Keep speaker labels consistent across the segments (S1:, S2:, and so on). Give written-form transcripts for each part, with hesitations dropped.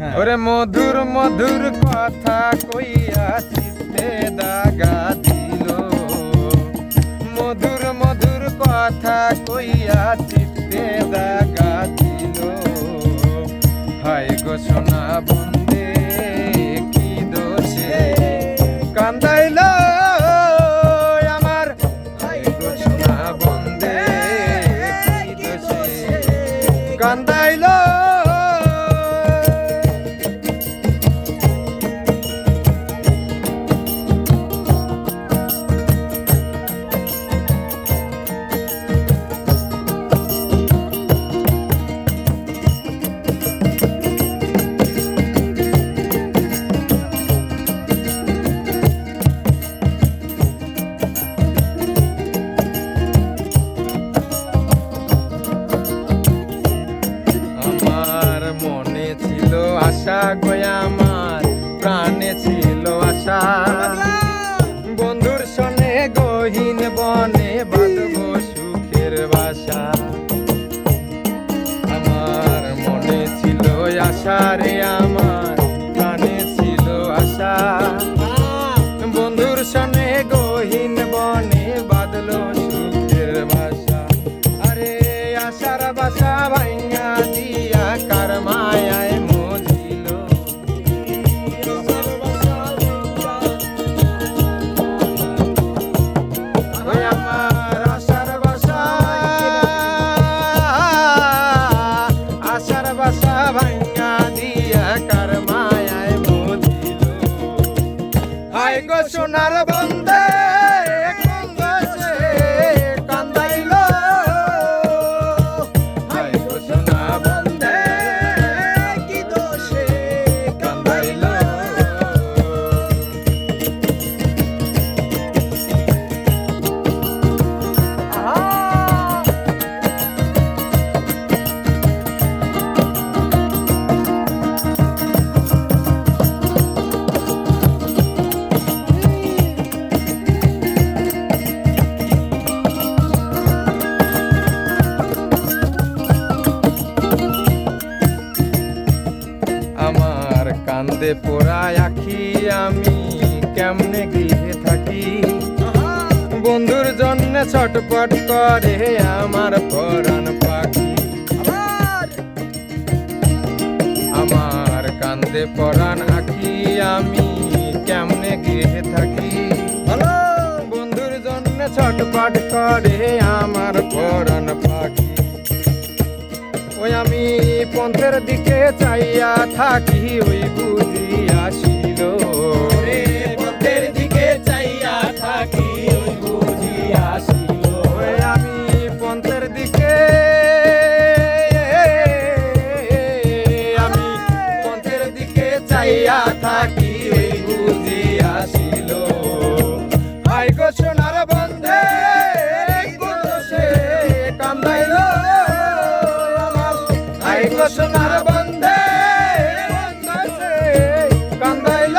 S1: ওরে মধুর মধুর কথা কইয়া চিত্তে দাগা দিল, মধুর মধুর কথা কইয়া চিত্তে দাগা দিল। হায় গো সোনা বন্দে কি দোষে কান্দাইল আমার, হায় গো সোনা বন্দে কি দোষে কান্দাইল। আশা গয়া আমার প্রাণে ছিল আশা, বন্ধুর সনে গহীন বনে বাঁধব সুখের বাসা। আমার মনে ছিল আশা রে, আমার প্রাণে ছিল আশা, বন্ধুর সনে গহীন বনে বাঁধল সুখের বাসা। আরে আশার বাসা ভাইয়া দিয়া কার মায়ায় ভাঙা দিয়া কার মায়ায় মজিল। হায় গো সোনার বন্দে কোন দোষে কান্দাইল, হায় গো সোনা বন্দে কি দোষে কান্দাইল। আমার কান্দে পোড়ায় আখি, আমি কেমনে গৃহে থাকি, বন্ধুর জন্য ছটপট করে আমার পরাণ পাখি। আমার কান্দে পরাণ আখি, আমি কেমনে গৃহে থাকি, বন্ধুর জন্য ছটপট করে আমার পরাণ পাখি। ওই আমি পন্থের দিকে চাইয়া থাকি, ওই বুঝি আসিল রে, পন্থের দিকে চাইয়া থাকি, ওই বুঝি আসিল। ওই আমি পন্থের দিকে, আমি পন্থের দিকে চাইয়া থাকি, ওই বুঝি আসিল। হায় গো সোনার বন্ধে কোন দোষে কান্দাইল, হায় গো সোনার বন্দে কান্দাইল।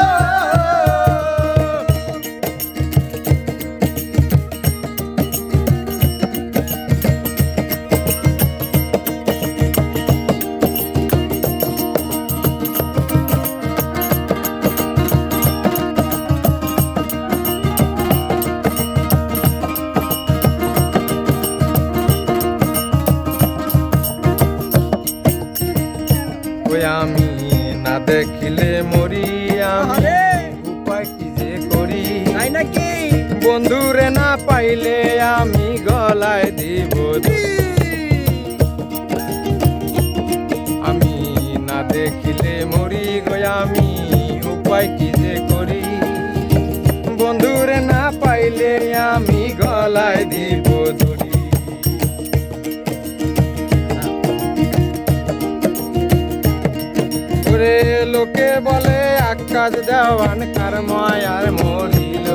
S1: আমি না দেখিলে মরি, আমি উপায় কি যে করি, নাকি বন্ধুরে না পাইলে আমি গলায় দিব। আমি না দেখিলে মরি গো, আমি উপায় কি যে করি, বন্ধুরে না পাইলে আমি গলায় দিব ধরি। লোকে বলে আকাশ দেওয়ান কার মায়ার মরিল।